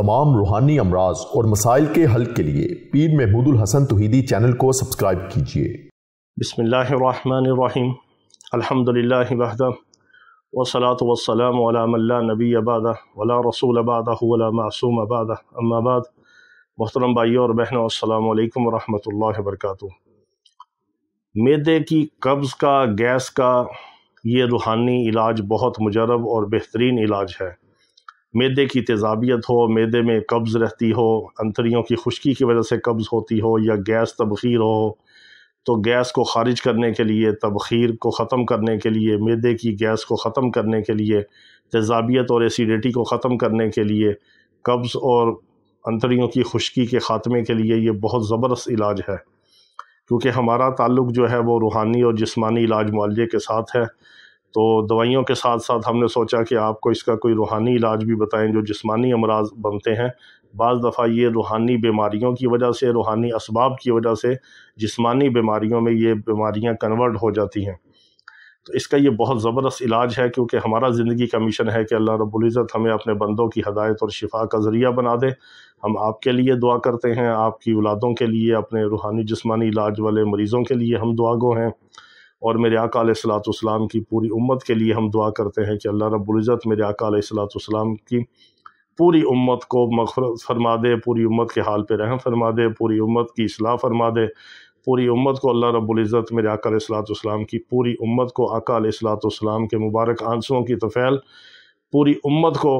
तमाम रूहानी अमराज और मसाइल के हल के लिए पीर महमूद उल हसन तौहीदी चैनल को सब्सक्राइब कीजिए। बिस्मिल्लाहिर्रहमानिर्रहीम। अल्हम्दुलिल्लाहि वहदह वस्सलातु वस्सलामु अला मन ला नबिय्य बअदह वला रसूल बअदहु वला मासूम बअदह, अम्मा बाद। मोहतरम भाइयों और बहनों, अस्सलामु अलैकुम वरहमतुल्लाहि वबरकातुहू। मैदे की कब्ज़ का, गैस का ये रूहानी इलाज बहुत मुजरब और बेहतरीन इलाज है। मैदे की तेज़ाबियत हो, मैदे में कब्ज़ रहती हो, अंतड़ियों की खुश्की की वजह से कब्ज़ होती हो, या गैस तबख़ीर हो, तो गैस को ख़ारिज करने के लिए, तबख़ीर को ख़त्म करने के लिए, मैदे की गैस को ख़त्म करने के लिए, तेज़ाबियत और एसिडिटी को ख़त्म करने के लिए, कब्ज़ और अंतड़ियों की खुश्की के ख़ात्मे के लिए ये बहुत ज़बरदस्त इलाज है। क्योंकि हमारा ताल्लुक़ जो है वो रूहानी और जिस्मानी इलाज मुआलजे के साथ है, तो दवाइयों के साथ साथ हमने सोचा कि आपको इसका कोई रूहानी इलाज भी बताएं जो जिस्मानी अमराज बनते हैं। बाज़ दफ़ा ये रूहानी बीमारियों की वजह से, रूहानी असबाब की वजह से जिस्मानी बीमारियों में ये बीमारियां कन्वर्ट हो जाती हैं। तो इसका ये बहुत ज़बरदस्त इलाज है, क्योंकि हमारा ज़िंदगी का मिशन है कि अल्लाह रब्बुल इज़्ज़त हमें अपने बंदों की हदायत और शिफा का ज़रिया बना दे। हम आपके लिए दुआ करते हैं, आपकी औलादों के लिए, अपने रूहानी जिस्मानी इलाज वाले मरीज़ों के लिए हम दुआगो हैं, और मेरे आका अलैहिस्सलाम की पूरी उम्मत के लिए हम दुआ करते हैं कि अल्लाह रब्बुल इज़्ज़त मेरे आका अलैहिस्सलाम की पूरी उम्मत को मग़फ़िरत फरमा दे, पूरी उम्मत के हाल पे रहम फरमा दे, पूरी उम्मत की इस्लाह फरमा दे, पूरी उम्मत को अल्लाह रब्बुल इज़्ज़त मेरे आका अलैहिस्सलाम की पूरी उम्मत को आका अलैहिस्सलाम के मुबारक आंसुओं की तफ़ैल, पूरी उम्मत को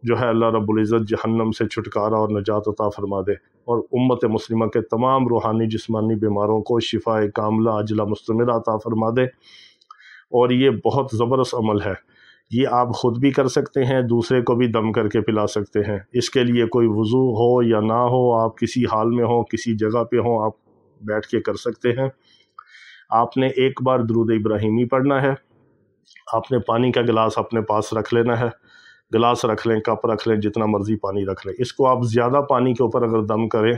जो है अल्लाह रब्बुल इज़्ज़त जहन्नम से छुटकारा और नजात अता फरमा दे, और उम्मत मुस्लिमा के तमाम रूहानी जिस्मानी बीमारों को शिफाए कामिला अजला मुस्तमिरा अता फरमा दे। और ये बहुत ज़बरदस्त अमल है, ये आप ख़ुद भी कर सकते हैं, दूसरे को भी दम करके पिला सकते हैं। इसके लिए कोई वज़ू हो या ना हो, आप किसी हाल में हो, किसी जगह पे हो, आप बैठ के कर सकते हैं। आपने एक बार दुरूद इब्राहिमी पढ़ना है, आपने पानी का गिलास अपने पास रख लेना है, गिलास रख लें, कप रख लें, जितना मर्ज़ी पानी रख लें। इसको आप ज़्यादा पानी के ऊपर अगर दम करें,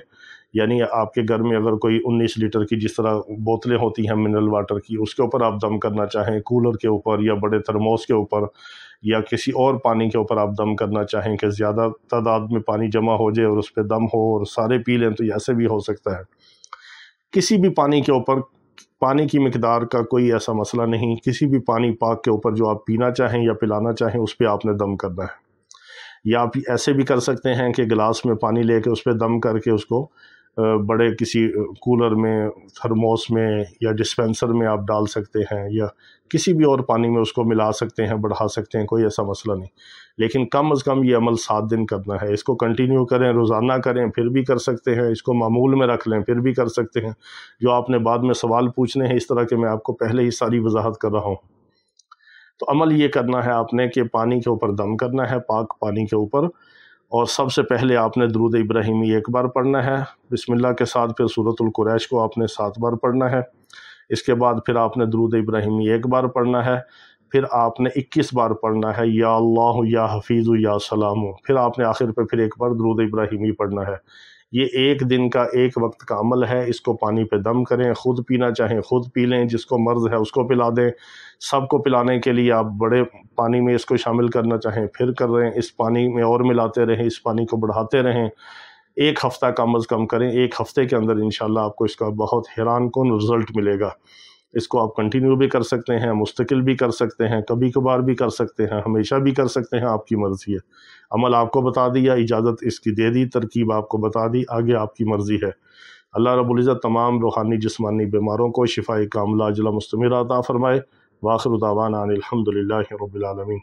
यानी आपके घर में अगर कोई 19 लीटर की जिस तरह बोतलें होती हैं मिनरल वाटर की, उसके ऊपर आप दम करना चाहें, कूलर के ऊपर या बड़े थर्मोस के ऊपर या किसी और पानी के ऊपर आप दम करना चाहें कि ज़्यादा तादाद में पानी जमा हो जाए और उस पर दम हो और सारे पी लें, तो ऐसे भी हो सकता है। किसी भी पानी के ऊपर, पानी की मिकदार का कोई ऐसा मसला नहीं, किसी भी पानी पाक के ऊपर जो आप पीना चाहें या पिलाना चाहें उस पर आपने दम करना है। या आप ऐसे भी कर सकते हैं कि गिलास में पानी लेके उस पर दम करके उसको बड़े किसी कूलर में, थर्मोस में या डिस्पेंसर में आप डाल सकते हैं, या किसी भी और पानी में उसको मिला सकते हैं, बढ़ा सकते हैं, कोई ऐसा मसला नहीं। लेकिन कम अज़ कम ये अमल 7 दिन करना है। इसको कंटिन्यू करें, रोज़ाना करें, फिर भी कर सकते हैं। इसको मामूल में रख लें, फिर भी कर सकते हैं। जो आपने बाद में सवाल पूछने हैं इस तरह के, मैं आपको पहले ही सारी वजाहत कर रहा हूँ। तो अमल ये करना है आपने कि पानी के ऊपर दम करना है, पाक पानी के ऊपर, और सबसे पहले आपने दुरूद इब्राहिमी एक बार पढ़ना है बिस्मिल्लाह के साथ, फिर सूरतुल कुरैश को आपने 7 बार पढ़ना है। इसके बाद फिर आपने दुरूद इब्राहिमी एक बार पढ़ना है, फिर आपने 21 बार पढ़ना है या अल्लाह या हफीज़ु या सलामु, फिर आपने आखिर पे फिर एक बार दुरूद इब्राहिमी पढ़ना है। ये एक दिन का एक वक्त का अमल है। इसको पानी पे दम करें, ख़ुद पीना चाहें ख़ुद पी लें, जिसको मर्ज़ है उसको पिला दें। सबको पिलाने के लिए आप बड़े पानी में इसको शामिल करना चाहें फिर कर रहे हैं, इस पानी में और मिलाते रहें, इस पानी को बढ़ाते रहें। 1 हफ़्ता कम अज़ कम करें, 1 हफ़्ते के अंदर इंशाल्लाह आपको इसका बहुत हैरानकुन रिज़ल्ट मिलेगा। इसको आप कंटिन्यू भी कर सकते हैं, मुस्तकिल भी कर सकते हैं, कभी कभार भी कर सकते हैं, हमेशा भी कर सकते हैं, आपकी मर्ज़ी है। अमल आपको बता दिया, इजाज़त इसकी दे दी, तरकीब आपको बता दी, आगे आपकी मर्ज़ी है। अल्लाह रब्बुल इज़्ज़त तमाम रूहानी जिस्मानी बीमारों को शिफाए कामिला अजला मुस्तमिरा अता फ़रमाए। व आखिरु दावाना अनिल हम्दुलिल्लाहि रब्बिल आलमीन।